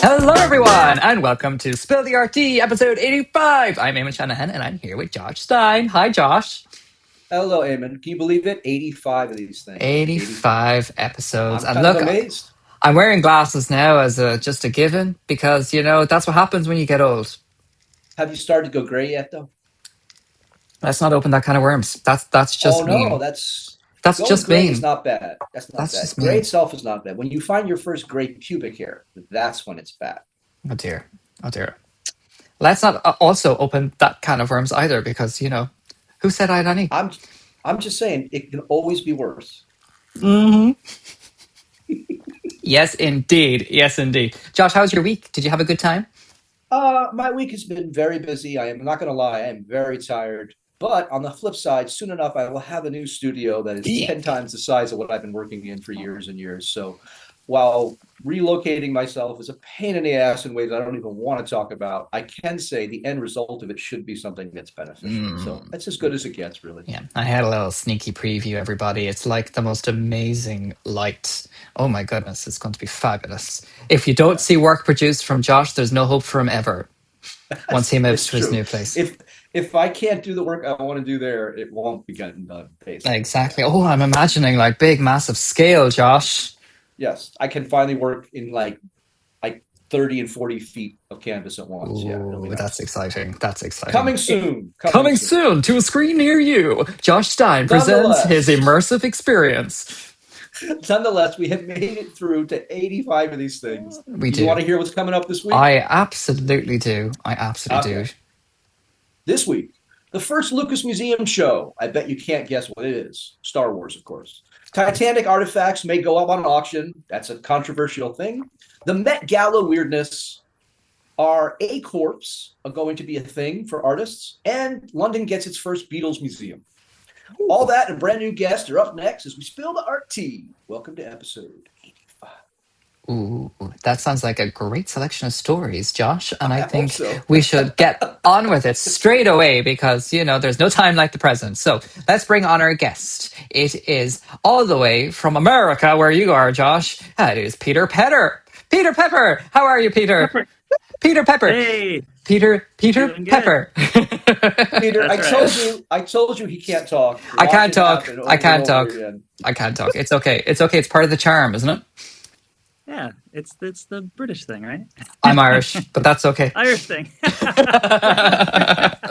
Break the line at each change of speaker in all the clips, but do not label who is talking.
Hello, everyone, and welcome to Spill the RT, episode 85. I'm Eamon Shanahan, and I'm here with Josh Stein. Hi, Josh.
Hello, Eamon. Can you believe it? 85 of these things. 85.
85 episodes.
I'm
And
kind of
look,
amazed.
I'm wearing glasses now as just a given because, that's what happens when you get old.
Have you started to go gray yet, though?
Let's not open that kind of worms. That's
Oh,
just
no,
mean.
that's
That's
going
just
gray is
mean.
not bad. That's not
That's
bad.
just
Gray
mean.
itself is not bad. When you find your first gray pubic hair, that's when it's bad.
Oh, dear. Oh, dear. Let's not also open that can of worms either because, who said I had any?
I'm I'm just saying it can always be worse.
Hmm. Yes, indeed. Yes, indeed. Josh, how was your week? Did you have a good time?
My week has been very busy. I am not going to lie. I am very tired. But on the flip side, soon enough, I will have a new studio that is
Yeah.
10 times the size of what I've been working in for years and years. So while relocating myself is a pain in the ass in ways I don't even want to talk about, I can say the end result of it should be something that's beneficial. So
Mm.
that's as good as it gets, really.
Yeah, I had a little sneaky preview, everybody. It's like the most amazing light. Oh my goodness, it's going to be fabulous. If you don't
Yeah,
see work produced from Josh, there's no hope for him ever once he moves
it's
to his
true.
new place.
If I can't do the work I want to do there, it won't be getting done, basically. Yeah.
Exactly. Oh, I'm imagining like big, massive scale, Josh.
Yes, I can finally work in like 30 and 40 feet of canvas at once. Yeah, it'll be
Ooh, that's
nice.
exciting. That's exciting.
Coming soon. Coming
Coming
soon.
soon to a screen near you, Josh Stein presents his
Nonetheless,
immersive experience.
nonetheless, we have made it through to 85 of these things.
We
You
do.
want to hear what's coming up this week?
I absolutely do. I absolutely
Okay.
do.
This week, the first Lucas Museum show. I bet you can't guess what it is. Star Wars, of course. Titanic artifacts may go up on auction. That's a controversial thing. The Met Gala weirdness. Our A-Corps are going to be a thing for artists, and London gets its first Beatles museum. All that and brand new guests are up next as we spill the art tea. Welcome to episode 85.
Ooh, that sounds like a great selection of stories, Josh. And I
I hope
think
so.
we should get on with it straight away because, there's no time like the present. So let's bring on our guest. It is all the way from America, where you are, Josh. It is Peter Petter. Peter Pepper. How are you, Peter?
Pepper.
Peter Pepper.
Hey,
Peter
doing good.
Pepper.
Peter,
That's right.
I told you he can't talk.
I
Watch
can't
it
talk.
happen
I
over and
can't
over
talk.
again.
I can't talk. It's okay. It's okay. It's part of the charm, isn't it?
Yeah, it's the British thing, right?
I'm Irish, but that's okay.
Irish thing.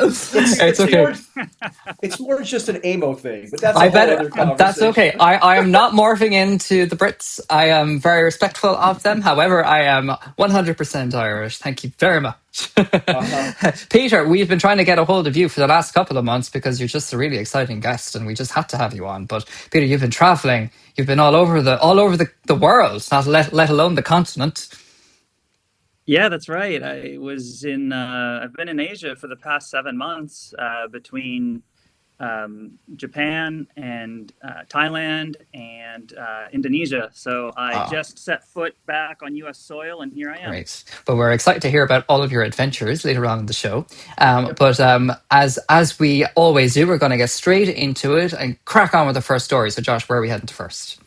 It's
It's okay.
it's more just an amo thing, but that's a
I
whole
bet
other
that's
conversation.
okay. I am not morphing into the Brits. I am very respectful of them. However, I am 100% Irish. Thank you very much.
Uh-huh.
Peter, we've been trying to get a hold of you for the last couple of months because you're just a really exciting guest and we just had to have you on. But Peter, you've been traveling. You've been all over the world, not let alone the continent.
Yeah, that's right. I've been in Asia for the past 7 months, between Japan and Thailand and Indonesia. So I
Ah,
just set foot back on U.S. soil, and here I am.
great. But we're excited to hear about all of your adventures later on in the show.
Yep.
But as we always do, we're going to get straight into it and crack on with the first story. So, Josh, where are we heading to first?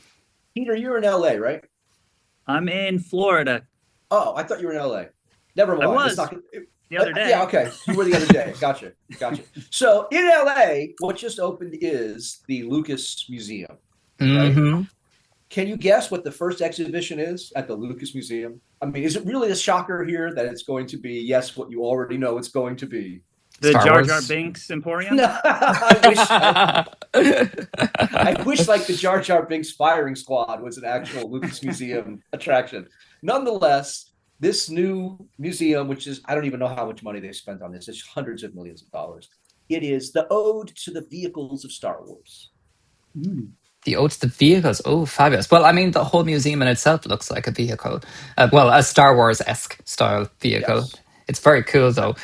Peter, you're in LA, right?
I'm in Florida.
Oh, I thought you were in LA. Never
I
mind. Let's
was
not.
the other
Yeah,
day.
okay. You were the other day. Gotcha. Gotcha. So in LA, what just opened is the Lucas Museum, right?
Mm-hmm.
Can you guess what the first exhibition is at the Lucas Museum? I mean, is it really a shocker here that it's going to be, yes, what you already know it's going to be?
The
Star
Jar Jar
Wars.
Binks Emporium.
No, I wish like the Jar Jar Binks firing squad was an actual Lucas Museum attraction. Nonetheless, this new museum, which is, I don't even know how much money they spent on this, it's hundreds of millions of dollars. It is the ode to the vehicles of Star Wars.
Mm.
The ode to the vehicles. Oh, fabulous. Well, I mean, the whole museum in itself looks like a vehicle. Well, a Star Wars-esque style vehicle.
Yes.
It's very cool, though.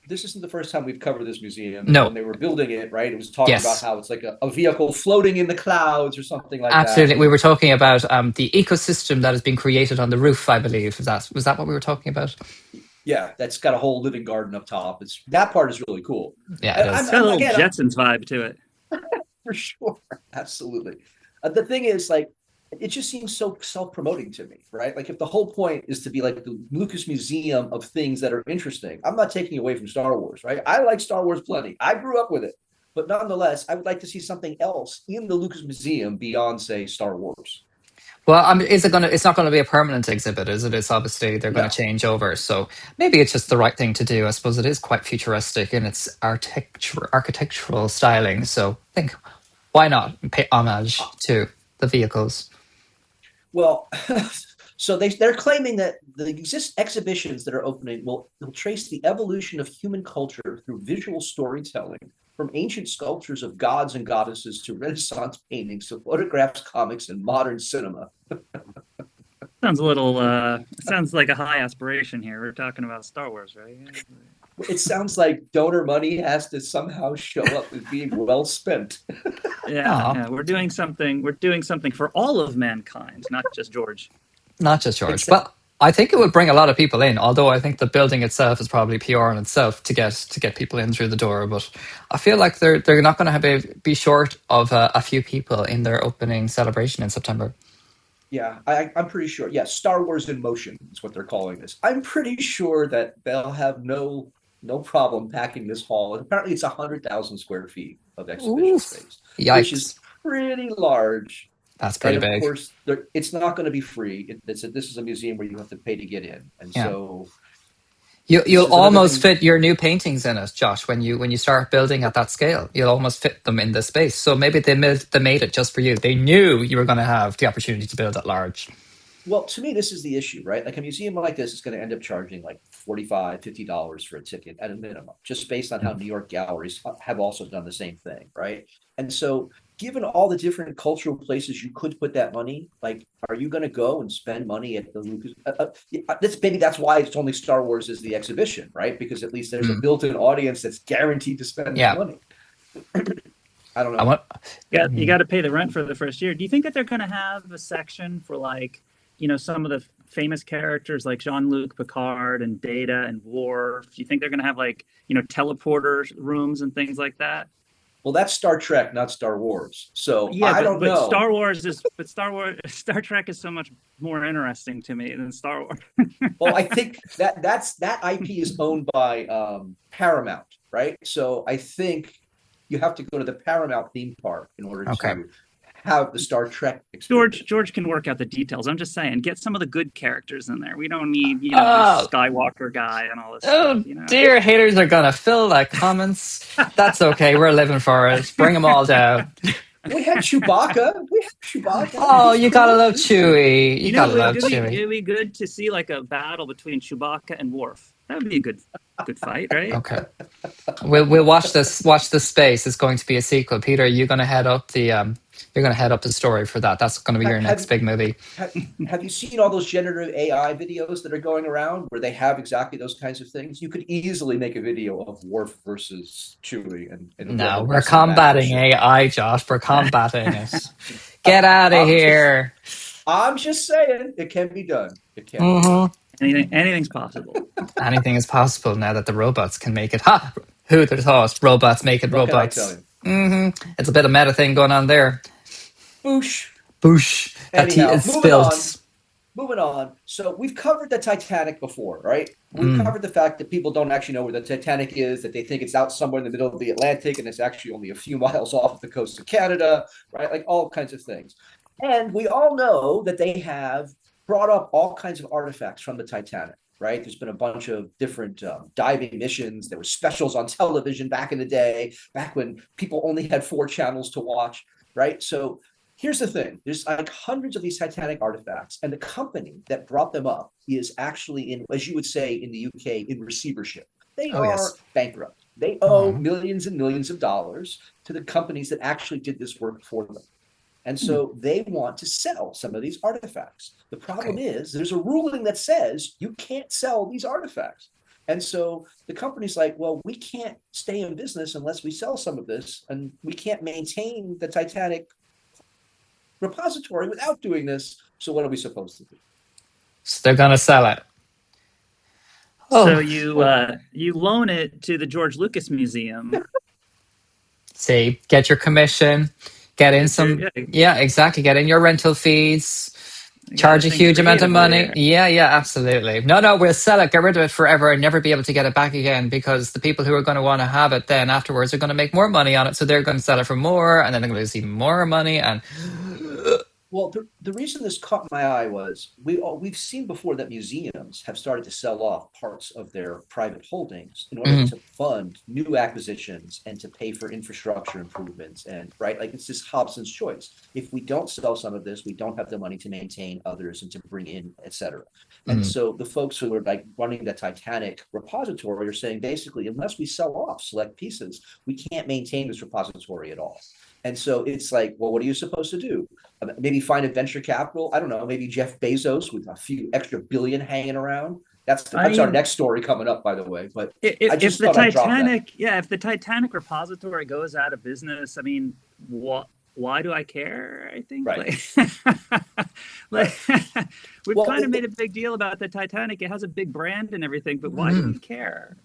This isn't the first time we've covered this museum. And when
No.
they were building it, right, it was talked about
Yes.
how it's like a vehicle floating in the clouds or something like that.
Absolutely. We were talking about the ecosystem that has been created on the roof, I believe. Was that what we were talking about?
Yeah, that's got a whole living garden up top. It's that part is really cool.
Yeah, it
And
is.
It's got a little
again,
Jetsons vibe to it.
for sure, absolutely. The thing is, like, it just seems so self-promoting to me, right? Like if the whole point is to be like the Lucas Museum of things that are interesting, I'm not taking away from Star Wars, right? I like Star Wars plenty. I grew up with it. But nonetheless, I would like to see something else in the Lucas Museum beyond, say, Star Wars.
Well, is it gonna? It's not going to be a permanent exhibit, is it? It's obviously they're going to
No.
change over. So maybe it's just the right thing to do. I suppose it is quite futuristic in its architectural styling. So I think why not pay homage to the vehicles?
Well, so they're claiming that the exhibitions that are opening will trace the evolution of human culture through visual storytelling, from ancient sculptures of gods and goddesses to Renaissance paintings to photographs, comics, and modern cinema.
Sounds a little. Sounds like a high aspiration here. We're talking about Star Wars, right?
It sounds like donor money has to somehow show up as being well spent.
Yeah,
Oh,
yeah. We're doing something. We're doing something for all of mankind, not just George.
not just George.
Except,
Well, I think it would bring a lot of people in. Although I think the building itself is probably PR in itself to get people in through the door. But I feel like they're not going to be short of a few people in their opening celebration in September.
yeah, I'm pretty sure. Yeah, Star Wars in motion is what they're calling this. I'm pretty sure that they'll have no problem packing this hall. Apparently, it's 100,000 square feet of exhibition
Oof.
space, which is
Yikes.
pretty large.
That's
And
pretty
of
big.
course, it's not going to be free. This is a museum where you have to pay to get in, and
Yeah.
so this
You'll
is another
almost
thing.
fit your new paintings in it, Josh. When you start building at that scale, you'll almost fit them in the space. So maybe they made it just for you. They knew you were going to have the opportunity to build at large.
Well, to me, this is the issue, right? Like a museum like this is going to end up charging like $45, $50 for a ticket at a minimum, just based on how New York galleries have also done the same thing, right? And so, given all the different cultural places you could put that money, like, are you going to go and spend money at the Lucas? Maybe that's why it's only Star Wars is the exhibition, right? Because at least there's a
Mm.
built-in audience that's guaranteed to spend that
Yeah,
money. I don't
I
know.
want.
You got to pay the rent for the first year. Do you think that they're going to have a section for like, some of the famous characters like Jean-Luc Picard and Data and Worf? Do you think they're going to have like, teleporter rooms and things like that?
Well, that's Star Trek, not Star Wars. So
Yeah,
I
but
don't
but
know.
Star Wars is but Star Wars Star Trek is so much more interesting to me than Star Wars.
Well, I think that IP is owned by Paramount, right? So I think you have to go to the Paramount theme park in order
Okay.
to have the Star Trek
George
experience.
George can work out the details. I'm just saying, get some of the good characters in there. We don't need, this
Oh,
Skywalker guy and all this stuff,
oh dear, haters are gonna fill the comments. That's okay. We're living for it. Bring them all down.
We had Chewbacca. We had Chewbacca. He
Oh,
was
you gotta
cool.
love
He was good.
Chewie. You gotta love Chewie.
It'd be good to see like a battle between Chewbacca and Worf. That would be a good fight, right?
Okay. We'll watch this space. It's going to be a sequel. Peter, you're gonna head up the story for that. That's gonna be
Have,
your next
have
big movie.
have you seen all those generative AI videos that are going around where they have exactly those kinds of things? You could easily make a video of Worf versus Chewie and
No,
whoever
we're
wrestling match they
combating
show.
AI, Josh. We're combating it. Get out of
I'm just
here.
I'm just saying it can be done. It can be done.
Hmm.
Anything's possible.
Anything is possible now that the robots can make it. Ha! Who'd have thought robots making
What can I tell
robots?
you?
It's a bit of meta thing going on there.
Boosh.
Boosh. That tea
Anyhow,
is spilled.
moving on. So we've covered the Titanic before, right? We've
Mm.
covered the fact that people don't actually know where the Titanic is, that they think it's out somewhere in the middle of the Atlantic and it's actually only a few miles off the coast of Canada, right? Like all kinds of things. And we all know that they have brought up all kinds of artifacts from the Titanic, right? There's been a bunch of different diving missions. There were specials on television back in the day, back when people only had 4 channels to watch, right? So here's the thing: there's like hundreds of these Titanic artifacts, and the company that brought them up is actually in, as you would say in the UK, in receivership. They
Oh yes.
are bankrupt. They owe
Oh.
millions and millions of dollars to the companies that actually did this work for them. And so they want to sell some of these artifacts. The problem
Okay.
is there's a ruling that says you can't sell these artifacts. And so the company's like, well, we can't stay in business unless we sell some of this, and we can't maintain the Titanic repository without doing this. So what are we supposed to do?
So they're gonna sell it.
So
Oh,
you loan it to the George Lucas Museum.
see, get your commission. Get in some, yeah, exactly. Get in your rental fees. Charge a huge amount of money. Yeah, absolutely. No, we'll sell it, get rid of it forever, and never be able to get it back again, because the people who are going to want to have it then afterwards are going to make more money on it. So they're going to sell it for more, and then they're going to lose even more money. And
Well, the reason this caught my eye was we've seen before that museums have started to sell off parts of their private holdings in order to fund new acquisitions and to pay for infrastructure improvements. And right, like it's just Hobson's choice. If we don't sell some of this, we don't have the money to maintain others and to bring in, et cetera. And so the folks who are like running the Titanic repository are saying basically, unless we sell off select pieces, we can't maintain this repository at all. And so it's like, well, what are you supposed to do? Maybe find a venture capital. I don't know. Maybe Jeff Bezos with a few extra billion hanging around. That's our next story coming up, by the way. But
if the Titanic, if the Titanic repository goes out of business, I mean, why do I care? I think we've kind of made a big deal about the Titanic. It has a big brand and everything, but why do we care?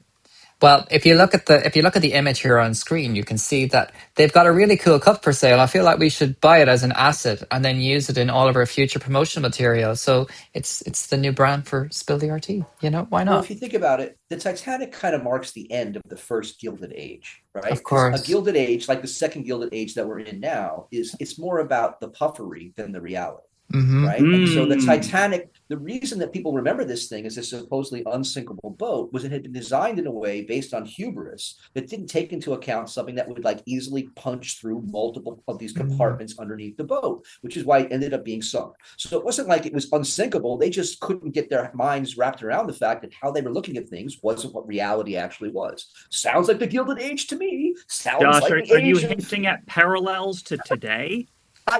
well, if you look at the image here on screen, you can see that they've got a really cool cup for sale. I feel like we should buy it as an asset and then use it in all of our future promotional material. So it's the new brand for Spill the RT. You know, why not?
Well, if you think about it, the Titanic kind of marks the end of the first Gilded Age, right?
Of course.
A Gilded Age, like the second Gilded Age that we're in now, it's more about the puffery than the reality. Right. And so the Titanic, the reason that people remember this thing as a supposedly unsinkable boat was it had been designed in a way based on hubris that didn't take into account something that would like easily punch through multiple of these compartments underneath the boat, which is why it ended up being sunk. So it wasn't like it was unsinkable. They just couldn't get their minds wrapped around the fact that how they were looking at things wasn't what reality actually was. Sounds like the Gilded Age to me. Sounds
Josh,
like
are you hinting at parallels to today?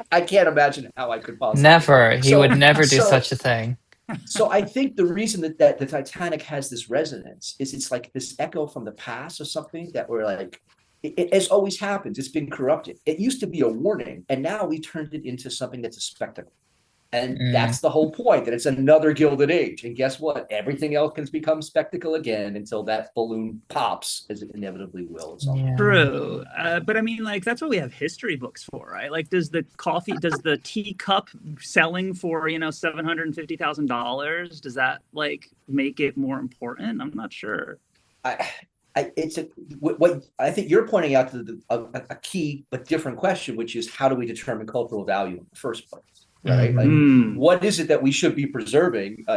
I can't imagine how I could possibly.
Never. He would never do such a thing.
So I think the reason that the Titanic has this resonance is it's like this echo from the past or something that we're like, it as always happens, it's been corrupted. It used to be a warning, and now we turned it into something that's a spectacle. And that's the whole point, that it's another Gilded Age. And guess what? Everything else can become spectacle again until that balloon pops, as it inevitably will.
True. But I mean, like, that's what we have history books for, right? Like, does the teacup selling for, $750,000, does that, like, make it more important? I'm not sure.
What I think you're pointing out to a key but different question, which is how do we determine cultural value in the first place? Right? Like, what is it that we should be preserving?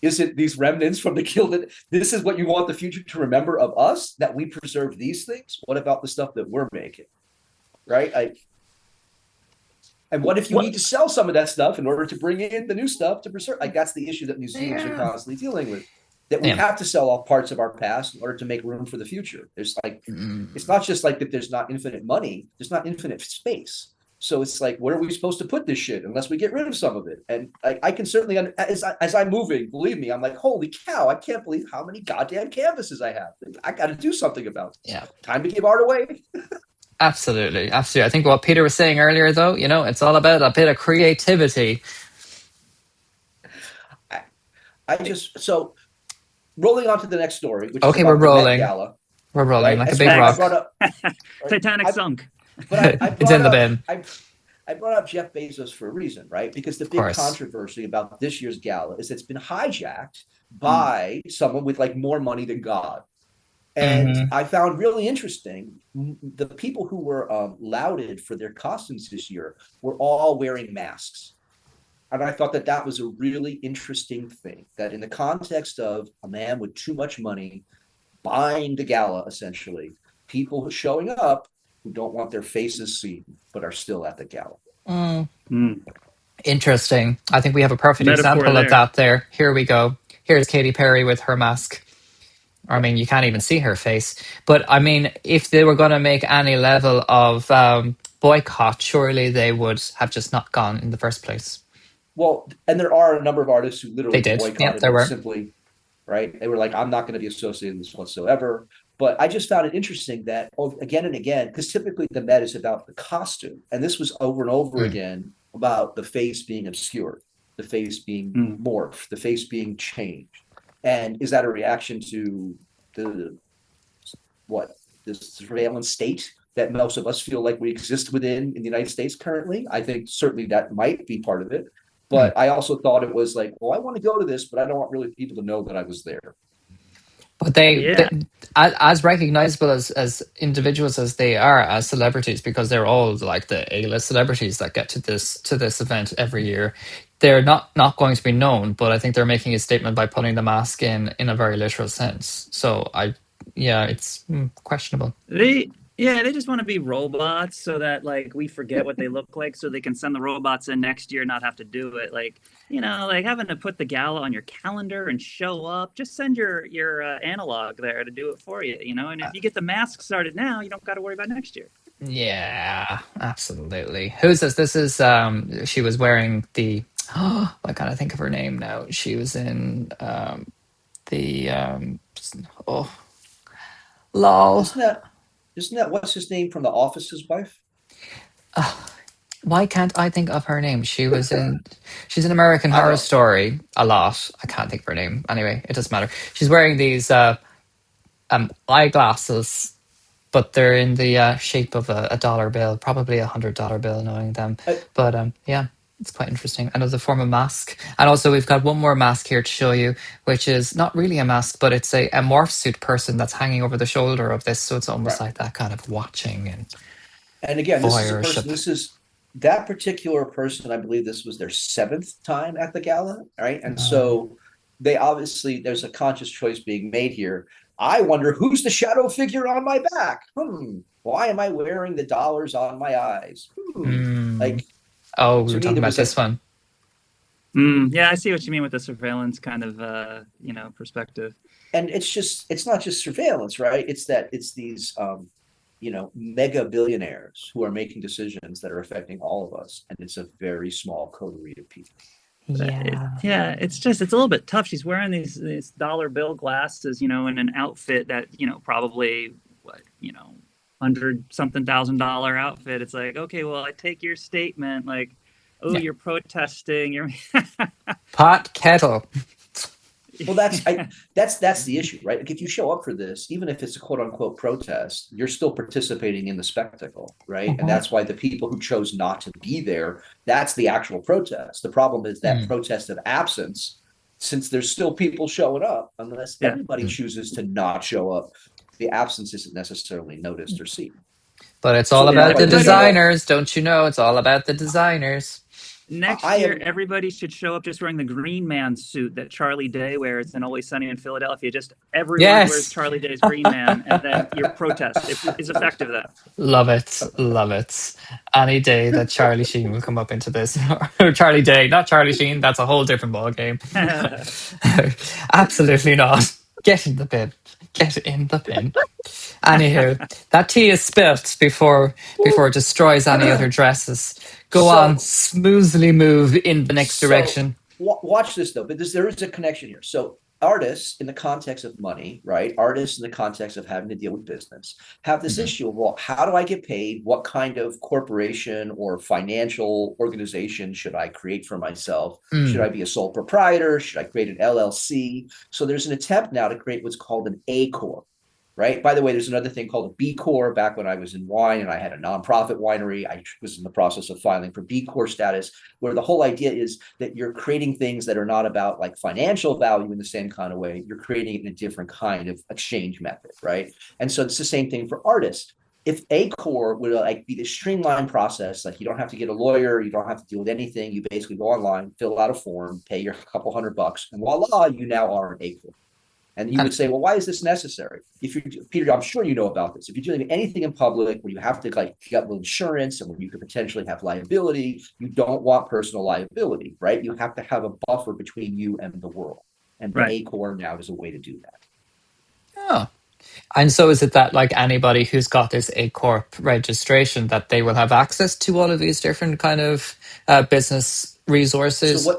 Is it these remnants from the Gilded? This is what you want the future to remember of us, that we preserve these things? What about the stuff that we're making? Right? And what if you need to sell some of that stuff in order to bring in the new stuff to preserve? Like, that's the issue that museums are constantly dealing with. That we have to sell off parts of our past in order to make room for the future. There's like, it's not just like that there's not infinite money, there's not infinite space. So it's like, where are we supposed to put this shit unless we get rid of some of it? And I can certainly, as I'm moving, believe me, I'm like, holy cow, I can't believe how many goddamn canvases I have. I got to do something about this.
Yeah.
Time to give art away.
Absolutely. I think what Peter was saying earlier, though, it's all about a bit of creativity.
So rolling on to the next story, which
is
we're
rolling.
Met Gala.
We're rolling like a big rock.
Titanic sunk.
But
it's in the bin.
I brought up Jeff Bezos for a reason, right? Because the big controversy about this year's gala is it's been hijacked by someone with like more money than God. And I found really interesting, the people who were lauded for their costumes this year were all wearing masks. And I thought that was a really interesting thing, that in the context of a man with too much money buying the gala, essentially, people showing up who don't want their faces seen, but are still at the gala.
Interesting. I think we have a perfect example of that there. Here we go. Here's Katy Perry with her mask. I mean, you can't even see her face. But I mean, if they were going to make any level of boycott, surely they would have just not gone in the first place.
Well, and there are a number of artists who literally boycotted
there were.
Simply, right? They were like, I'm not going to be associated with this whatsoever. But I just found it interesting that again and again, because typically the Met is about the costume, and this was over and over again about the face being obscured, the face being morphed, the face being changed. And is that a reaction to the surveillance state that most of us feel like we exist within in the United States currently. I think certainly that might be part of it.
Hmm.
But I also thought it was like, well, I want to go to this, but I don't want really people to know that I was there.
But
Yeah.
as recognizable as individuals as they are as celebrities, because they're all like the A-list celebrities that get to this event every year, they're not going to be known. But I think they're making a statement by putting the mask in a very literal sense. So yeah, it's questionable.
They just want to be robots so that like we forget what they look like so they can send the robots in next year and not have to do it. Like, like having to put the gala on your calendar and show up, just send your analog there to do it for you, and if you get the mask started now, you don't got to worry about next year.
Yeah, absolutely. Who's this? This is she was wearing the I can't think of her name now. She was in the oh lol.
Isn't that what's his name from The Office's wife?
Why can't I think of her name? She's in American
I
Horror
don't.
Story a lot. I can't think of her name. Anyway, it doesn't matter. She's wearing these eyeglasses, but they're in the shape of a dollar bill, probably $100 bill, knowing them.
I,
But yeah, it's quite interesting. Another form of mask. And also, we've got one more mask here to show you, which is not really a mask, but it's a morph suit person that's hanging over the shoulder of this. So it's almost
right.
like that kind of watching and
And again, this is a
voyeurship.
person. This is that particular person. I believe this was their seventh time at the gala, right? And so they obviously there's a conscious choice being made here. I wonder who's the shadow figure on my back. Why am I wearing the dollars on my eyes?
Mm.
Like
Oh, we
to
were
me,
talking
there
about
was
this
like
one.
Yeah, I see what you mean with the surveillance kind of perspective.
and it's not just surveillance, right? It's these mega billionaires who are making decisions that are affecting all of us, and it's a very small coterie of people.
Yeah.
Yeah, it's a little bit tough. She's wearing these dollar bill glasses, in an outfit that probably what 100 something $1,000 outfit. It's like, okay, well, I take your statement, like, oh,
Yeah.
you're protesting, you're
Pot kettle.
Well, that's the issue, right? Like if you show up for this, even if it's a quote unquote protest, you're still participating in the spectacle, right? And
Mhm.
that's why the people who chose not to be there, that's the actual protest. The problem is that
Mm.
protest of absence, since there's still people showing up, unless
yeah.
everybody
Mm.
chooses to not show up, the absence isn't necessarily noticed or seen.
But it's all
So
Yeah,
now
about
by
the
bringing
everybody
up,
designers, don't you know? It's all about the designers.
next
I
year
am
everybody should show up just wearing the Green Man suit that Charlie Day wears in Always Sunny in Philadelphia. Just everyone wears
Yes.
Charlie Day's Green Man, and then your protest is effective then.
Love it. Love it. Any day that Charlie Sheen will come up into this. Or Charlie Day, not Charlie Sheen. That's a whole different ball game. Absolutely not. Get in the bin. Get in the bin. Anywho, that tea is spilt before it destroys any other dresses. Go on,
so
smoothly move in the next
So
direction.
watch this though, but there is a connection here. So artists, in the context of money, right? Artists in the context of having to deal with business, have this
Mhm.
issue of, well, how do I get paid? What kind of corporation or financial organization should I create for myself? Should
Mm.
I be a sole proprietor? Should I create an LLC? So there's an attempt now to create what's called an A-Corp, right? By the way, there's another thing called a B Corp. Back when I was in wine and I had a nonprofit winery, I was in the process of filing for B Corp status, where the whole idea is that you're creating things that are not about like financial value in the same kind of way. You're creating it in a different kind of exchange method, right? And so it's the same thing for artists. If A-Corp would like be the streamlined process, like you don't have to get a lawyer, you don't have to deal with anything. You basically go online, fill out a form, pay your couple $100, and voila, you now are an A-Corp. And you
And
would say, well, why is this necessary? If you're Peter, I'm sure you know about this. If you're doing anything in public where you have to like get insurance and where you could potentially have liability, you don't want personal liability, right? You have to have a buffer between you and the world. And the
Right.
A-Corp now is a way to do that.
oh. And so is it that like anybody who's got this A Corp registration that they will have access to all of these different kind of business
So
resources?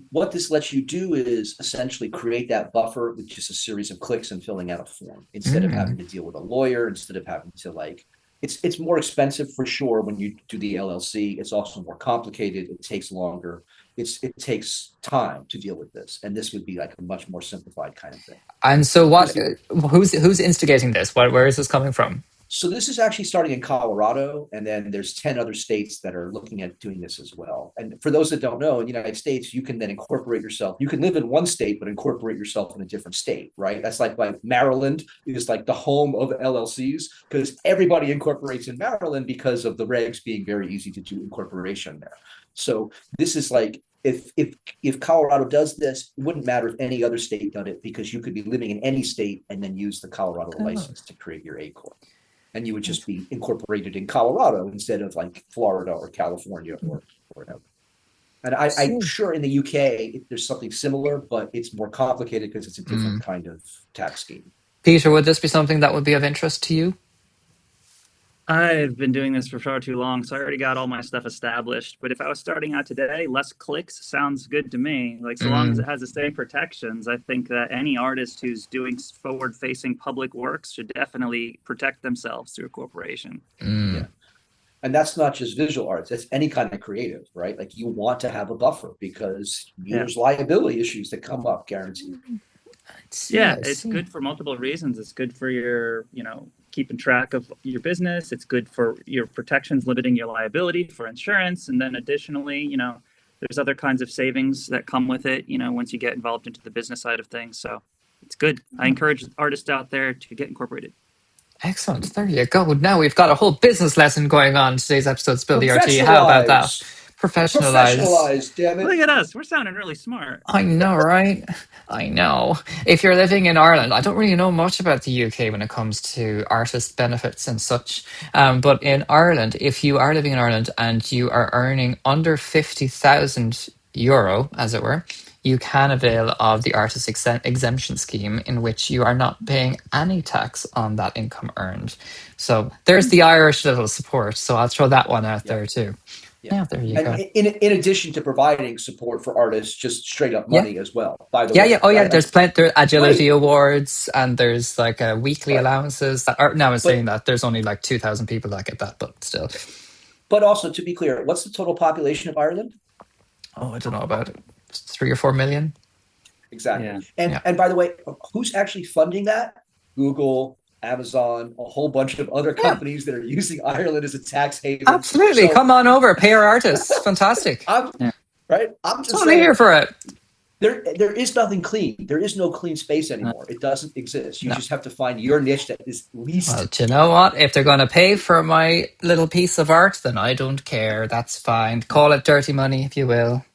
what this lets you do is essentially create that buffer with just a series of clicks and filling out a form instead of
Mm.
having to deal with a lawyer, instead of having to like it's more expensive for sure when you do the LLC. It's also more complicated. It takes longer. It takes time to deal with this. And this would be like a much more simplified kind of thing.
And so what
Because
who's instigating this? Where is this coming from?
So this is actually starting in Colorado, and then there's 10 other states that are looking at doing this as well. And for those that don't know, in the United States, you can then incorporate yourself. You can live in one state, but incorporate yourself in a different state, right? That's like Maryland is like the home of LLCs because everybody incorporates in Maryland because of the regs being very easy to do incorporation there. So this is like, if Colorado does this, it wouldn't matter if any other state done it because you could be living in any state and then use the Colorado license to create your A-Corp. And you would just be incorporated in Colorado instead of like Florida or California or whatever. And I'm sure in the UK there's something similar, but it's more complicated because it's a different kind of tax scheme.
Peter, would this be something that would be of interest to you?
I've been doing this for far too long, so I already got all my stuff established. But if I was starting out today, less clicks sounds good to me. Like, so long as it has the same protections, I think that any artist who's doing forward-facing public works should definitely protect themselves through a corporation.
Yeah. And that's not just visual arts, that's any kind of creative, right? Like you want to have a buffer because there's liability issues that come up, guaranteed.
Yeah, it's good for multiple reasons. It's good for your, keeping track of your business. It's good for your protections, limiting your liability for insurance. And then additionally, there's other kinds of savings that come with it, once you get involved into the business side of things. So it's good. I encourage artists out there to get incorporated.
Excellent. There you go. Now we've got a whole business lesson going on in today's episode of Spill the RT. How about that?
Professionalize, damn it.
Look at us. We're sounding really smart.
I know, right? I know. If you're living in Ireland, I don't really know much about the UK when it comes to artist benefits and such. But in Ireland, if you are living in Ireland and you are earning under 50,000 euro, as it were, you can avail of the artist exemption scheme in which you are not paying any tax on that income earned. So there's the Irish little support. So I'll throw that one out there too. Yeah, there you go.
In addition to providing support for artists, just straight up money as well, by the way.
Yeah. Oh, yeah. There's agility awards and there's like weekly allowances. Now I'm saying that there's only like 2,000 people that get that, but still.
But also, to be clear, what's the total population of Ireland?
Oh, I don't know about it. 3 or 4 million.
Exactly. Yeah. And by the way, who's actually funding that? Google, Amazon, a whole bunch of other companies that are using Ireland as a tax haven.
Absolutely. So, come on over. Pay our artists. Fantastic.
Right? I'm just
totally here for it.
There is nothing clean. There is no clean space anymore. It doesn't exist. You just have to find your niche that is least.
Well, do you know what? If they're going to pay for my little piece of art, then I don't care. That's fine. Call it dirty money, if you will.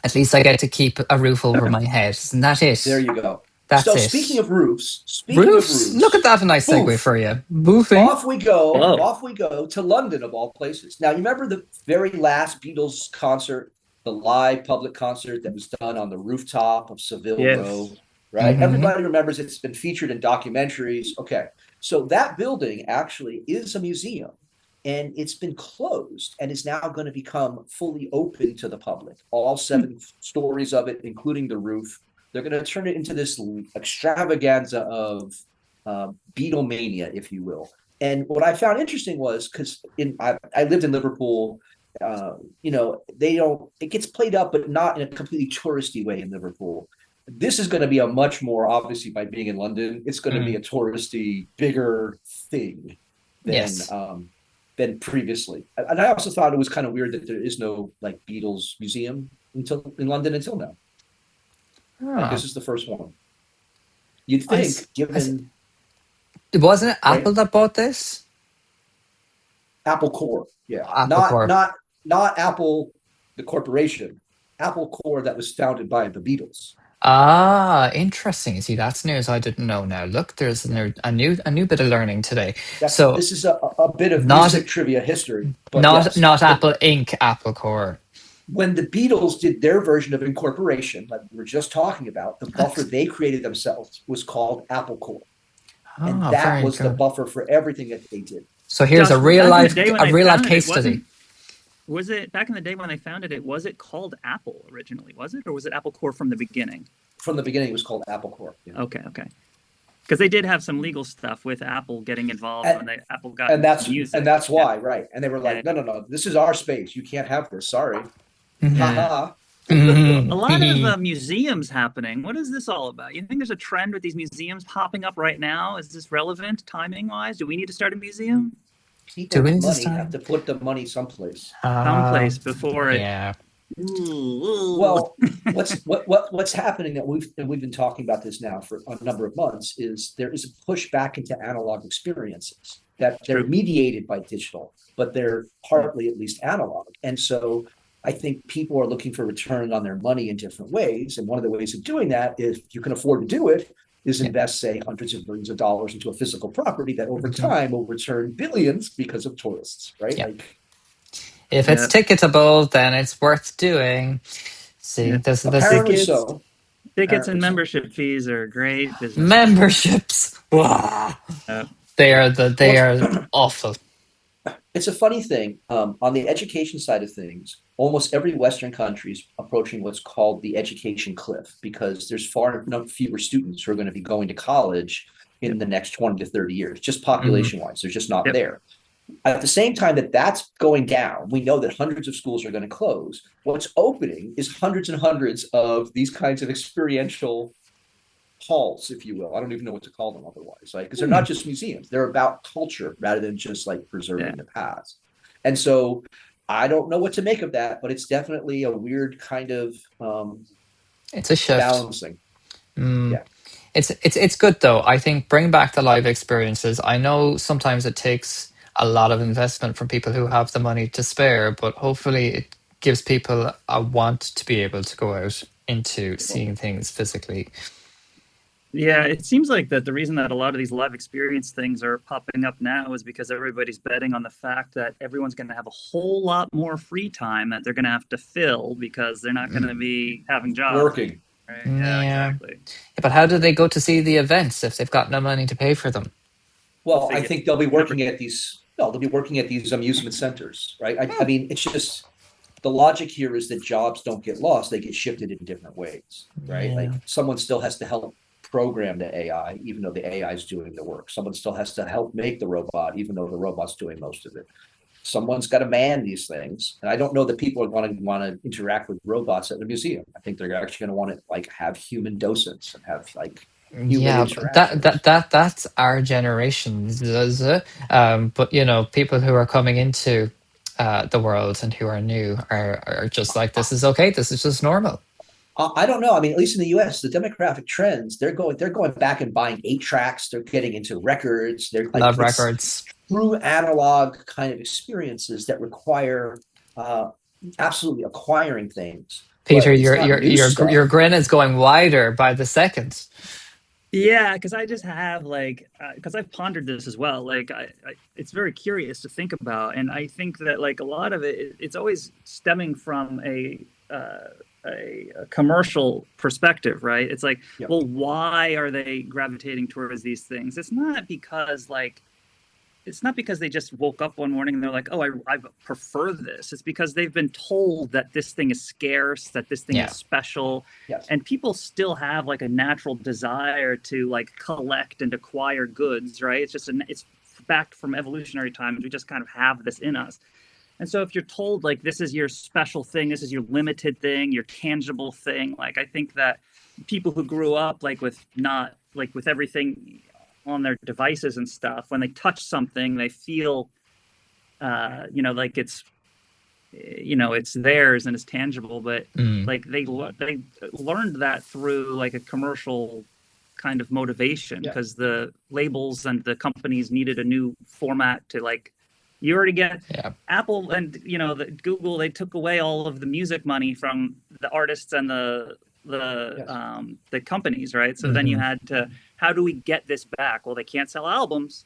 At least I get to keep a roof over my head. Isn't that it?
There you go.
That's
so
it.
Speaking of roofs,
look at that, a nice segue for you. Boofing.
Off we go. Whoa. Off we go to London, of all places. Now, you remember the very last Beatles concert, the live public concert that was done on the rooftop of Savile Row, right? Mm-hmm. Everybody remembers it's been featured in documentaries. Okay. So that building actually is a museum. And it's been closed and is now going to become fully open to the public. All 7 stories of it, including the roof. They're going to turn it into this extravaganza of Beatlemania, if you will. And what I found interesting was because I lived in Liverpool. It gets played up, but not in a completely touristy way in Liverpool. This is going to be a much more, obviously, by being in London, it's going to be a touristy, bigger thing than previously. And I also thought it was kind of weird that there is no like Beatles museum in London until now. Like, this is the first one. You'd think, given
wasn't it Apple that bought this?
A-Corp, yeah.
A-Corp.
Not Apple, the corporation. A-Corp that was founded by the Beatles.
Interesting. See, that's news I didn't know now. Look, there's a new bit of learning today.
This is a bit of music trivia history. But
not Apple Inc., A-Corp.
When the Beatles did their version of incorporation, like we were just talking about, the buffer they created themselves was called A-Corp. And that was the buffer for everything that they did.
So here's a real life case study.
Was it back in the day when they founded it? Was it called Apple originally? Was it, or was it A-Corp from the beginning?
From the beginning, it was called A-Corp. Yeah.
Okay. Because they did have some legal stuff with Apple getting involved when Apple got music.
And that's why, right? And they were like, no, this is our space. You can't have this. Sorry.
Mm-hmm.
Ha-ha.
A lot of
Mhm.
museums happening. What is this all about? You think there's a trend with these museums popping up right now? Is this relevant timing wise? Do we need to start a museum
People with
Doing this
money have
time.
to put the money someplace.
Uh,
someplace before it?
yeah.
Ooh.
Well, what's happening that we've been talking about this now for a number of months is there is a push back into analog experiences that they're
True.
mediated by digital, but they're partly at least analog. And so I think people are looking for return on their money in different ways. And one of the ways of doing that, if you can afford to do it, is
Yeah.
invest, say, hundreds of millions of dollars into a physical property that over
Mhm.
time will return billions because of tourists, right?
Yeah.
Like
If it's
Yeah.
ticketable, then it's worth doing. See,
Yeah.
this
apparently
Tickets,
so.
tickets,
Apparently
and
so.
membership fees are a great business model.
memberships. Wow.
Uh,
They
Well,
are awful.
it's a funny thing. On the education side of things, almost every Western country is approaching what's called the education cliff because there's far fewer students who are going to be going to college in
yep.
the next 20 to 30 years, just
Mhm.
population wise. They're just not
Yep.
there. At the same time that that's going down, we know that hundreds of schools are going to close. What's opening is hundreds and hundreds of these kinds of experiential halls, if you will. I don't even know what to call them otherwise, like because they're
Hmm.
not just museums; they're about culture rather than just like
Yeah.
preserving the past. And so, I don't know what to make of that, but it's definitely a weird kind of
It's a shift.
balancing.
Mm.
Yeah,
It's good though. I think bring back the live experiences. I know sometimes it takes a lot of investment from people who have the money to spare, but hopefully it gives people a want to be able to go out into seeing things physically.
Yeah, it seems like that the reason that a lot of these live experience things are popping up now is because everybody's betting on the fact that everyone's going to have a whole lot more free time that they're going to have to fill because they're not going to
Mm.
be having jobs anymore.
working.
Right? Yeah,
Yeah.
exactly.
But how do they go to see the events if they've got no money to pay for them?
If
Well,
they
I
get
think they'll be working
membership.
at these. No, they'll be working at these amusement centers, right? I mean, it's just the logic here is that jobs don't get lost; they get shifted in different ways, right?
Yeah.
Like someone still has to help program the AI, even though the AI is doing the work. Someone still has to help make the robot, even though the robot's doing most of it. Someone's got to man these things, and I don't know that people are going to want to interact with robots at the museum. I think they're actually going to want to like have human docents and have like human
Yeah, but
interactions.
that's our generation's. But you know, people who are coming into the world and who are new are just like this is okay. This is just normal.
I don't know. I mean, at least in the U.S., the demographic trends they're going back and buying 8 tracks. They're getting into records. They're like
Love
it's
records.
true analog kind of experiences that require uh, absolutely acquiring things,
Peter,
but it's not new
your
stuff.
grin is going wider by the second.
Yeah, because I just have like, because I've pondered this as well. Like, it's very curious to think about, and I think that like a lot of it, it's always stemming from a commercial perspective, right? It's like,
Yep.
well, why are they gravitating towards these things? It's not because they just woke up one morning and they're like, oh, I prefer this. It's because they've been told that this thing is scarce, that this thing is
Yeah.
special.
Yes.
And people still have like a natural desire to like collect and acquire goods, right? It's back from evolutionary times. We just kind of have this in us. And so if you're told like this is your special thing, this is your limited thing, your tangible thing, like I think that people who grew up like with not like with everything on their devices and stuff, when they touch something, they feel like it's theirs and it's tangible, but
Mm.
like they learned that through like a commercial kind of motivation
Yeah.
because the labels and the companies needed a new format to like you already get
Yeah.
Apple and the Google, they took away all of the music money from the artists and
Yes.
the companies, right? So then you
Hmm.
had to, how do we get this back? Well, they can't sell albums,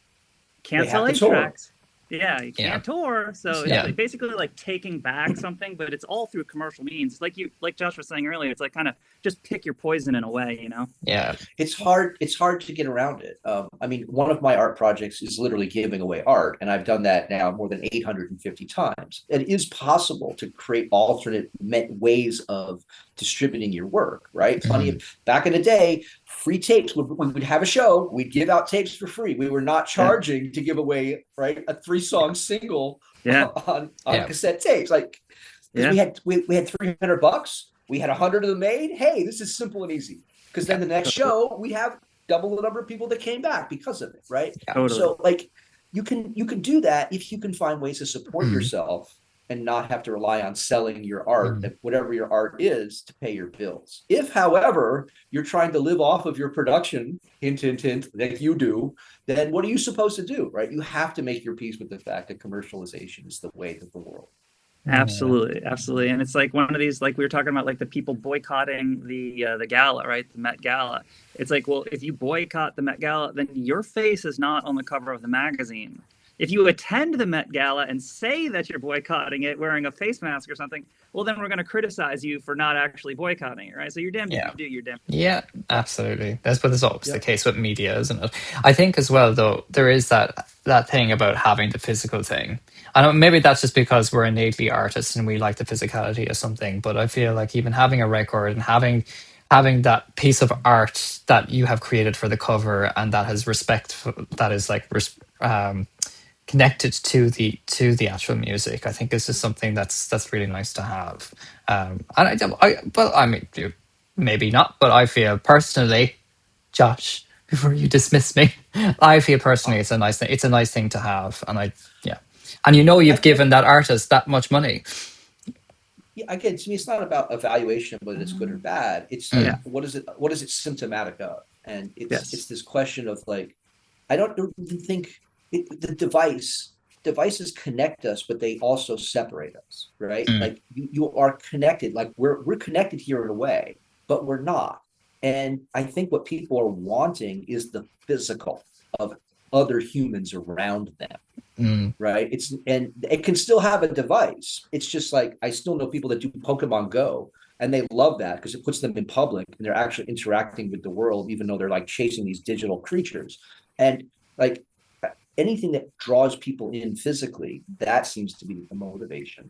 They
can't sell
have to
eight
tour.
tracks. Yeah, you
Yeah.
can't tour. So it's
Yeah.
Yeah.
like basically like taking back something, but it's all through commercial means. Like Josh was saying earlier, it's like kind of just pick your poison in a way.
Yeah.
It's hard to get around it. I mean, one of my art projects is literally giving away art, and I've done that now more than 850 times. It is possible to create alternate ways of distributing your work, right? Plenty
Mm.
of back in the day, free tapes. We would have a show, we'd give out tapes for free. We were not
Yeah.
charging to give away, right, a 3-song single
Yeah.
on
Yeah.
cassette tapes, like because
Yeah.
we had $300. We had 100 of them made. Hey, this is simple and easy. Because then the next show, we have double the number of people that came back because of it, right?
Totally.
So like you can do that if you can find ways to support
Mm.
yourself and not have to rely on selling your art, whatever your art is, to pay your bills. If, however, you're trying to live off of your production, hint, hint, hint, like you do, then what are you supposed to do, right? You have to make your peace with the fact that commercialization is the way of the world.
Absolutely, absolutely, and it's like one of these, like we were talking about, like the people boycotting the gala, right? The Met Gala. It's like, well, if you boycott the Met Gala, then your face is not on the cover of the magazine. If you attend the Met Gala and say that you're boycotting it, wearing a face mask or something, well, then we're going to criticize you for not actually boycotting it, right? So you're damned if you do, you're damned.
Yeah, absolutely. That's what is always the case with media, isn't it? I think as well, though, there is that thing about having the physical thing. I don't. Maybe that's just because we're innately artists and we like the physicality of something. But I feel like even having a record and having that piece of art that you have created for the cover and that has that is like connected to the actual music, I think is just something that's really nice to have. But I mean, maybe not. But I feel personally, Josh, before you dismiss me, I feel personally it's a nice thing. It's a nice thing to have, and yeah, and you've given that artist that much money.
Yeah, again, to me, it's not about evaluation, whether it's good or bad. It's like, what is it? What is it symptomatic of? And it's this question of like, I don't even think the devices connect us, but they also separate us, right? Like you are connected, like we're connected here in a way, but we're not. And I think what people are wanting is the physical of other humans around them, right? And it can still have a device. It's just like I still know people that do Pokemon Go, and they love that because it puts them in public and they're actually interacting with the world, even though they're like chasing these digital creatures. And like anything that draws people in physically, that seems to be the motivation.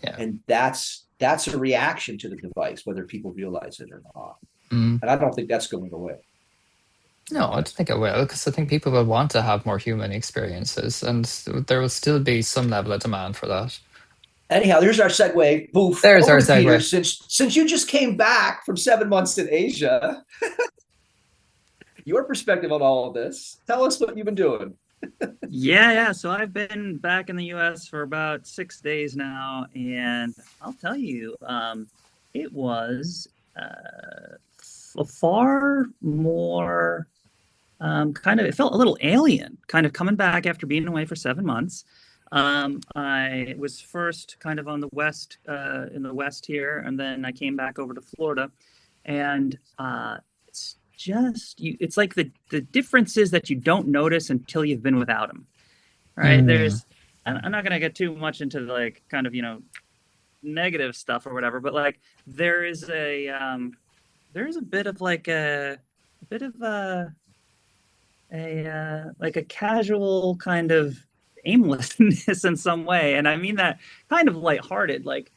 Yeah.
And that's a reaction to the device, whether people realize it or not. And I don't think that's going away.
No, I don't think it will, because I think people will want to have more human experiences, and there will still be some level of demand for that.
Anyhow, there's our segue. Boof.
There's
Over
our
to Peter.
segue.
Since you just came back from 7 months in Asia, your perspective on all of this. Tell us what you've been doing.
Yeah. So I've been back in the U.S. for about 6 days now, and I'll tell you, it was far more it felt a little alien, kind of coming back after being away for 7 months. I was first kind of on the west, in the west here, and then I came back over to Florida, and it's just it's like the differences that you don't notice until you've been without them, right? There's, I'm not gonna get too much into the, like, kind of, negative stuff or whatever, but like there is a bit of like a bit of like a casual kind of aimlessness in some way, and I mean that kind of lighthearted, like,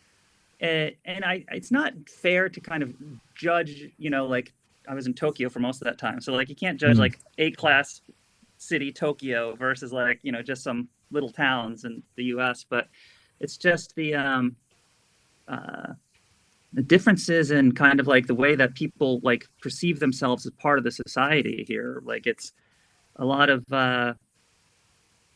and it's not fair to kind of judge, like I was in Tokyo for most of that time, so like you can't judge like A-class city Tokyo versus like, just some little towns in the US, but it's just the differences in kind of like the way that people like perceive themselves as part of the society here. Like it's a lot of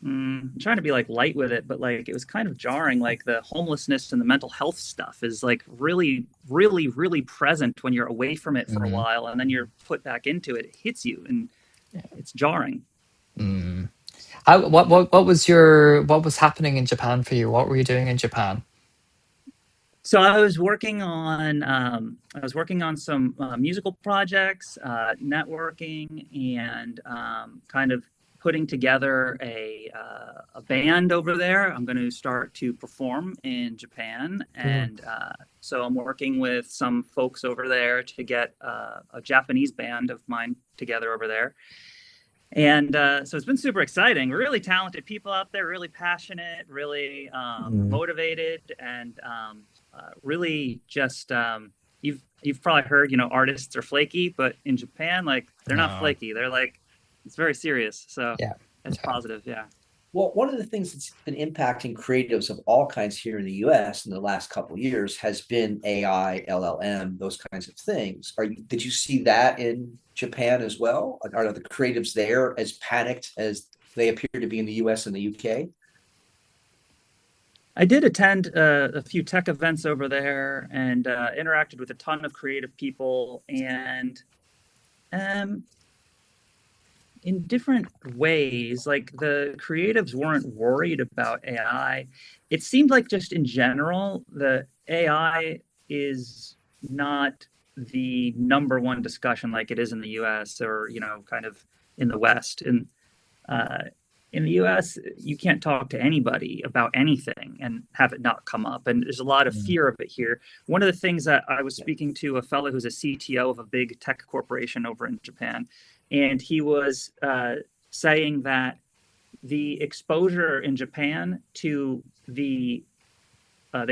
I'm trying to be like light with it, but like it was kind of jarring. Like the homelessness and the mental health stuff is like really, really, really present when you're away from it for a while, and then you're put back into it. It hits you, and it's jarring.
What was happening in Japan for you? What were you doing in Japan?
So I was working on some musical projects, networking, and kind of putting together a band over there. I'm going to start to perform in Japan, and so I'm working with some folks over there to get a Japanese band of mine together over there. And so it's been super exciting. Really talented people out there, really passionate, really motivated, and really just you've probably heard, artists are flaky, but in Japan, like they're not flaky. They're like, it's very serious. So it's positive. Yeah.
Well, one of the things that's been impacting creatives of all kinds here in the US in the last couple of years has been AI, LLM, those kinds of things. Did you see that in Japan as well? Are the creatives there as panicked as they appear to be in the US and the UK?
I did attend a few tech events over there and interacted with a ton of creative people, and um, in different ways, like the creatives weren't worried about AI. It seemed like just in general, the AI is not the number one discussion like it is in the US or, kind of in the West. And uh, in the US, you can't talk to anybody about anything and have it not come up. And there's a lot of fear of it here. One of the things that I was speaking to a fellow who's a CTO of a big tech corporation over in Japan, and he was saying that the exposure in Japan to they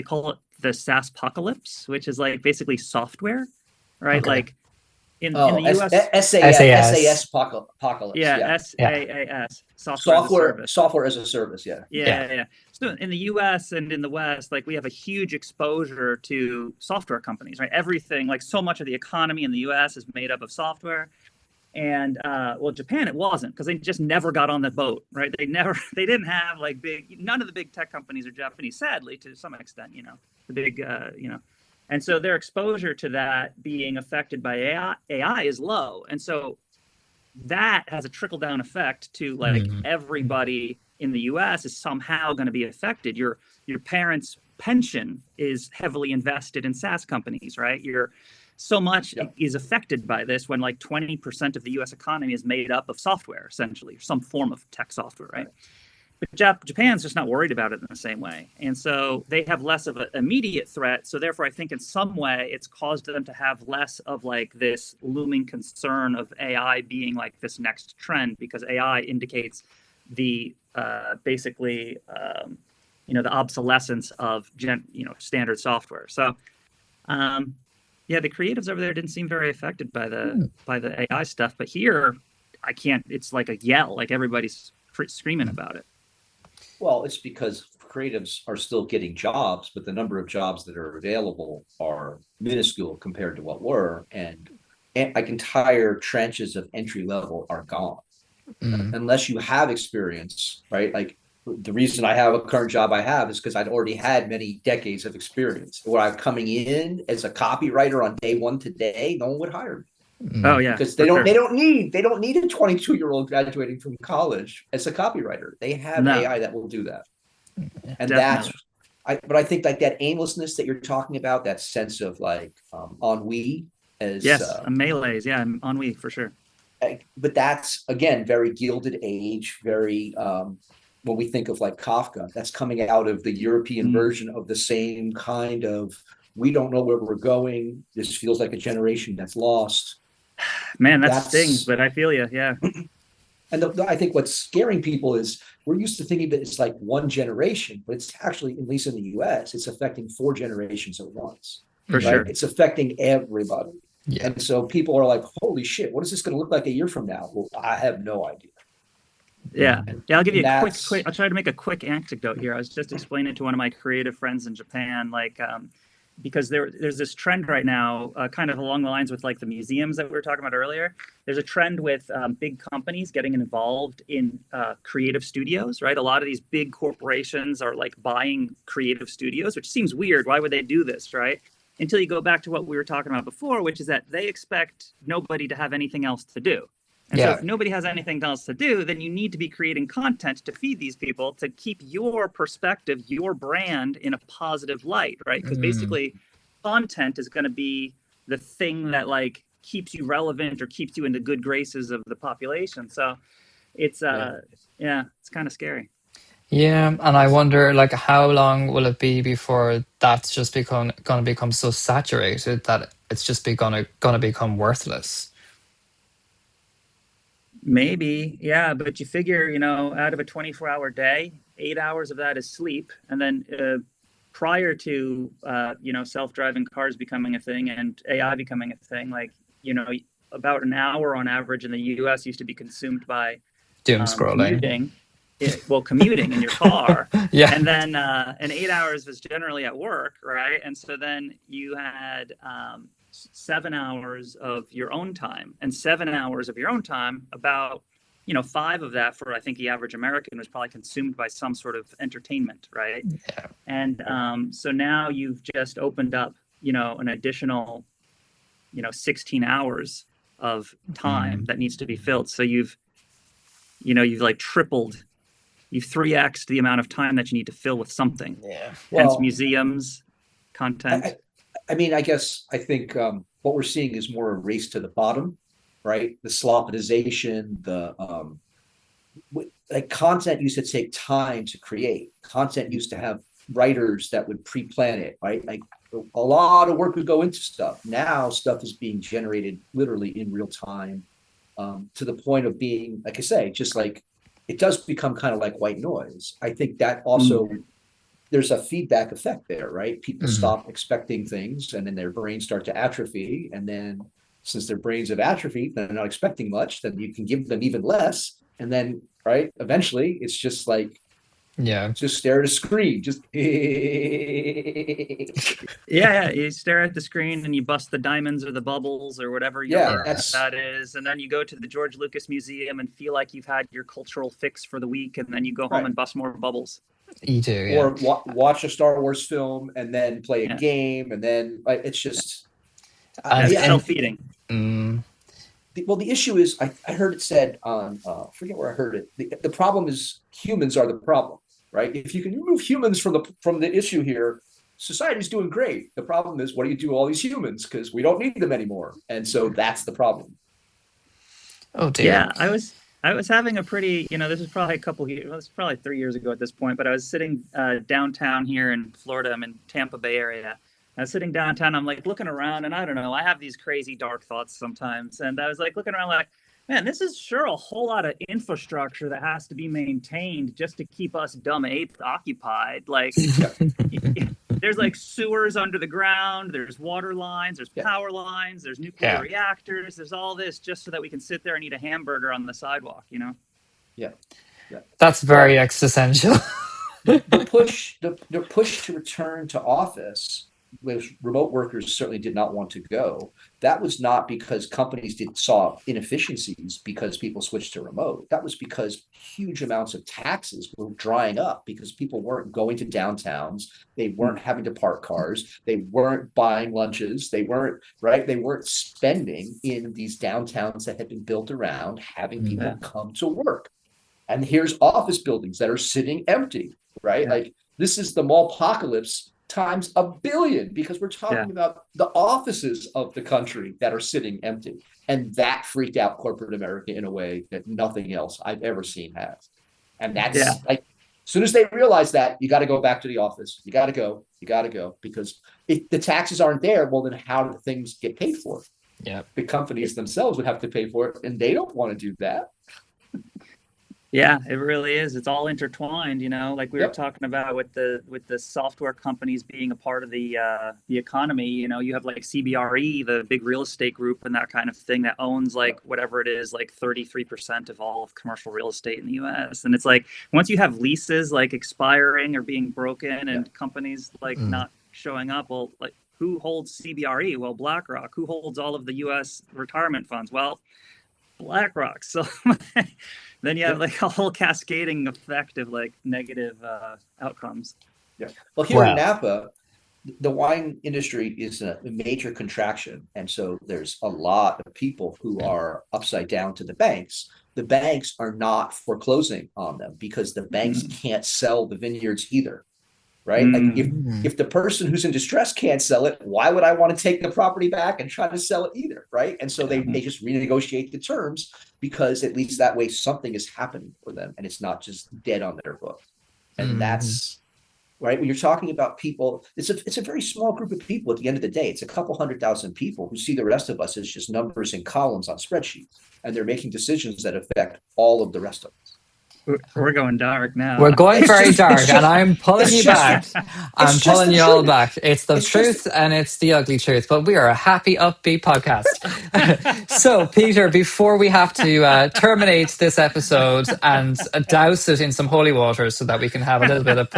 call it the SaaS apocalypse, which is like basically software, right?
Okay.
Like in
Oh,
the US,
SAS apocalypse.
yeah,
Yeah.
SaaS, software as a service.
Software as a service. Yeah.
Yeah. So in the US and in the West, like we have a huge exposure to software companies, right? Everything, like so much of the economy in the US is made up of software. And well, Japan, it wasn't, because they just never got on the boat, right? They didn't have like none of the big tech companies are Japanese, sadly, to some extent, the big, and so their exposure to that being affected by AI is low. And so that has a trickle down effect to like everybody in the US is somehow going to be affected. Your parents' pension is heavily invested in SaaS companies, right? So much is affected by this when like 20% of the US economy is made up of software, essentially, some form of tech software, right? But Japan's just not worried about it in the same way. And so they have less of an immediate threat. So therefore, I think in some way it's caused them to have less of like this looming concern of AI being like this next trend, because AI indicates the basically, the obsolescence of standard software. So, yeah, the creatives over there didn't seem very affected by the AI stuff, but here I can't. It's like a yell, like everybody's screaming about it.
Well, it's because creatives are still getting jobs, but the number of jobs that are available are minuscule compared to what were, and like entire trenches of entry level are gone unless you have experience, right? Like the reason I have a current job I have is because I'd already had many decades of experience. Where I'm coming in as a copywriter on day one today, no one would hire me.
Oh yeah,
because they don't need a 22-year-old graduating from college as a copywriter. They have AI that will do that. And
definitely.
but I think like that aimlessness that you're talking about, that sense of like ennui as
a malaise, ennui for sure.
But that's again very Gilded Age, very when we think of like Kafka, that's coming out of the European version of the same kind of, we don't know where we're going. This feels like a generation that's lost.
Man, that stings, but I feel you. Yeah.
And I think what's scaring people is we're used to thinking that it's like one generation, but it's actually, at least in the US, it's affecting 4 generations at once.
For sure.
It's affecting everybody.
Yeah.
And so people are like, holy shit, what is this going to look like a year from now? Well, I have no idea.
Yeah. I'll give you a quick, I'll try to make a quick anecdote here. I was just explaining to one of my creative friends in Japan, like, because there's this trend right now, kind of along the lines with like the museums that we were talking about earlier. There's a trend with big companies getting involved in creative studios, right? A lot of these big corporations are like buying creative studios, which seems weird. Why would they do this, right? Until you go back to what we were talking about before, which is that they expect nobody to have anything else to do. And so if nobody has anything else to do, then you need to be creating content to feed these people, to keep your perspective, your brand in a positive light, right? Because basically content is going to be the thing that like keeps you relevant or keeps you in the good graces of the population. So it's, it's kind of scary.
Yeah, and I wonder, like, how long will it be before that's just going to become so saturated that it's just going to become worthless?
Maybe, yeah, but you figure, out of a 24-hour day, 8 hours of that is sleep, and then prior to self-driving cars becoming a thing and AI becoming a thing, like about an hour on average in the U.S. used to be consumed by
Doom scrolling.
commuting. commuting in your car.
Yeah.
And then and 8 hours was generally at work, right? And so then you had 7 hours of your own time, and 7 hours of your own time, about 5 of that, for I think the average American, was probably consumed by some sort of entertainment, right?
Yeah.
And so now you've just opened up an additional 16 hours of time that needs to be filled. So you've like tripled, you've 3x'd the amount of time that you need to fill with something.
Yeah.
Hence
Well,
museums, content.
I mean, I think what we're seeing is more a race to the bottom, right? The sloppization, like content used to take time to create. Content used to have writers that would pre-plan it, right? Like a lot of work would go into stuff. Now stuff is being generated literally in real time, to the point of being, like I say, just like it does become kind of like white noise. I think that also there's a feedback effect there, right? People stop expecting things, and then their brains start to atrophy. And then since their brains have atrophied, they're not expecting much, then you can give them even less. And then, right, eventually it's just like,
Yeah.
just stare at a screen, just
Yeah, you stare at the screen and you bust the diamonds or the bubbles or whatever
yeah, that's
that is, and then you go to the George Lucas Museum and feel like you've had your cultural fix for the week, and then you go home
right.
and bust more bubbles.
You do, yeah.
Or watch a Star Wars film and then play a game, and then like, it's just
self-feeding.
The issue is, I heard it said on, forget where I heard it. The problem is humans are the problem, right? If you can remove humans from the issue here, society's doing great. The problem is, what do you do with all these humans? Because we don't need them anymore, and so that's the problem.
Oh dear.
Yeah, I was having a pretty, this is probably a couple years, well, it's probably 3 years ago at this point, but I was sitting downtown here in Florida. I'm in Tampa Bay area. I was sitting downtown. I'm like looking around, and I don't know, I have these crazy dark thoughts sometimes. And I was like looking around like, man, this is sure a whole lot of infrastructure that has to be maintained just to keep us dumb apes occupied. Like, there's like sewers under the ground, there's water lines, there's power lines, there's nuclear reactors, there's all this just so that we can sit there and eat a hamburger on the sidewalk,
Yeah.
That's very existential.
The push to return to office, which remote workers certainly did not want to go, that was not because companies saw inefficiencies because people switched to remote. That was because huge amounts of taxes were drying up because people weren't going to downtowns. They weren't having to park cars. They weren't buying lunches. They weren't spending in these downtowns that had been built around having people come to work. And here's office buildings that are sitting empty, right?
Yeah.
Like, this is the mall apocalypse times a billion, because we're talking about the offices of the country that are sitting empty. And that freaked out corporate America in a way that nothing else I've ever seen has. And that's like, as soon as they realize that, you got to go back to the office. You got to go, because if the taxes aren't there, well, then how do things get paid for?
Yeah.
The companies themselves would have to pay for it, and they don't want to do that.
Yeah, it really is. It's all intertwined, like we were talking about with the software companies being a part of the economy. You have like CBRE, the big real estate group, and that kind of thing that owns like whatever it is, like 33% of all of commercial real estate in the US. And it's like, once you have leases like expiring or being broken and companies like not showing up, well, like, who holds CBRE? Well, BlackRock. Who holds all of the US retirement funds? Well, BlackRock. So then you have like a whole cascading effect of like negative outcomes.
Yeah. Well, here in Napa, the wine industry is a major contraction. And so there's a lot of people who are upside down to the banks. The banks are not foreclosing on them because the banks can't sell the vineyards either. Right? Like, if the person who's in distress can't sell it, why would I want to take the property back and try to sell it either? Right? And so they just renegotiate the terms, because at least that way something is happening for them and it's not just dead on their book. And that's right. When you're talking about people, it's a very small group of people at the end of the day. It's a couple 100,000 people who see the rest of us as just numbers and columns on spreadsheets, and they're making decisions that affect all of the rest of us.
We're going dark now.
We're going
It's
very
just, it's
dark, and
just,
I'm pulling
it's
you
just,
back.
it's
I'm
just
pulling
the
you all
truth.
back. It's the
It's just,
truth and it's the ugly truth, but we are a happy, upbeat podcast. So, Peter, before we have to terminate this episode and douse it in some holy water so that we can have a little bit of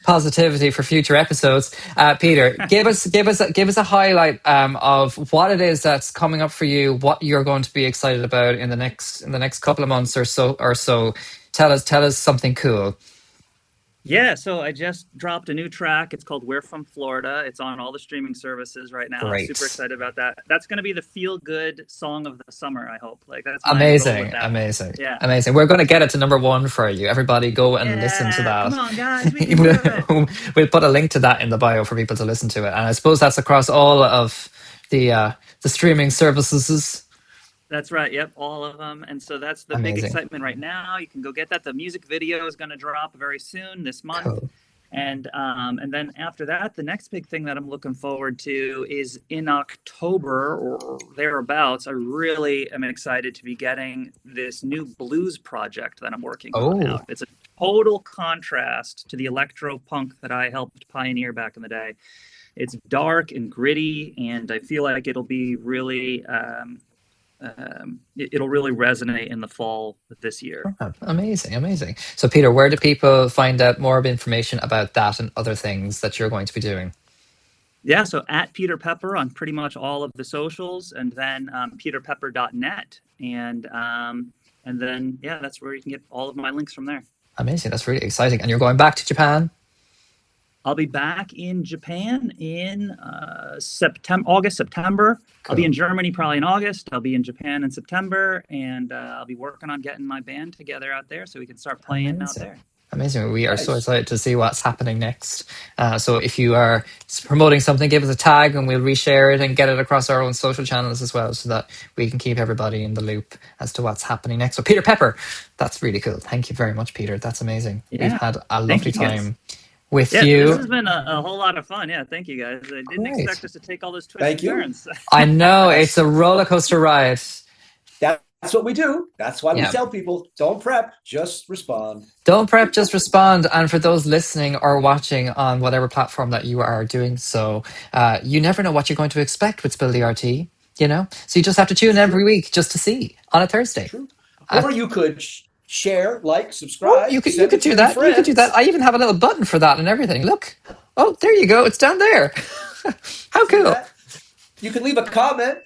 positivity for future episodes, Peter, give us a highlight of what it is that's coming up for you, what you're going to be excited about in the next couple of months or so. Tell us something cool.
Yeah, so I just dropped a new track. It's called We're From Florida. It's on all the streaming services right now. Super
Great.
excited about that. That's going to be the feel good song of the summer, I hope. Like, that's my goal with
Amazing,
that.
amazing,
Yeah.
amazing. We're going to get it to number one for you. Everybody go and listen to
Yeah.
that.
Come on, guys. We can do it.
We'll put a link to that in the bio for people to listen to it. And I suppose that's across all of the streaming services.
That's right. Yep, all of them. And so that's the big
Amazing.
excitement right now. You can go get that. The music video is going to drop very soon this month.
Cool.
And then after that, the next big thing that I'm looking forward to is in October or thereabouts. I really am excited to be getting this new blues project that I'm working on
Oh,
out. It's a total contrast to the electro punk that I helped pioneer back in the day. It's dark and gritty, and I feel like it'll be really it'll really resonate in the fall of this year.
amazing, amazing. So, Peter, where do people find out more information about that and other things that you're going to be doing?
Yeah, so at Peter Pepper on pretty much all of the socials, and then peterpepper.net, and then yeah, that's where you can get all of my links from there.
Amazing. That's really exciting. And you're going back to Japan?
I'll be back in Japan in August, September.
Cool.
I'll be in Germany probably in August. I'll be in Japan in September, and I'll be working on getting my band together out there so we can start playing out there.
Amazing. We are so
Nice.
excited to see what's happening next. So if you are promoting something, give us a tag and we'll reshare it and get it across our own social channels as well so that we can keep everybody in the loop as to what's happening next. So Peter Pepper, that's really cool. Thank you very much, Peter. That's amazing.
Yeah.
We've had a
Thank
lovely
you, guys.
time with
Yeah,
you.
this has been a whole lot of fun. Yeah, thank you guys. I didn't
Great.
expect us to take all those twists
Thank
and
you.
turns.
I know, it's a roller coaster ride.
That's what we do. That's why we
Yeah.
tell people, don't prep, just respond.
Don't prep, just respond. And for those listening or watching on whatever platform that you are doing so, you never know what you're going to expect with Spill the RT, you know? So you just have to tune in every week just to see on a Thursday.
True.
Uh,
Or you could share, like, subscribe.
you could
send it
do
to
that.
your
You could do that.
friends.
I even have a little button for that and everything. Look. Oh, there you go. It's down there. How
See
cool.
that? You can leave a comment.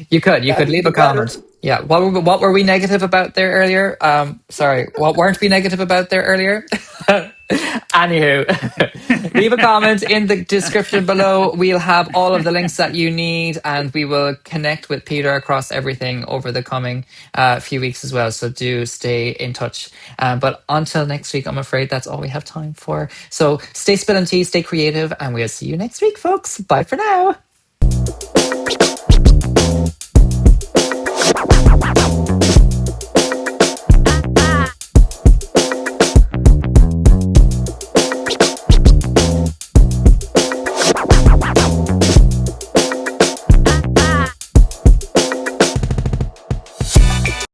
You could
That'd
leave
be
a comment.
better.
Yeah. What were we negative about there earlier? Sorry. What weren't we negative about there earlier? Anywho, leave a comment in the description below. We'll have all of the links that you need, and we will connect with Peter across everything over the coming few weeks as well. So do stay in touch. But until next week, I'm afraid that's all we have time for. So stay spilling tea, stay creative, and we'll see you next week, folks. Bye for now.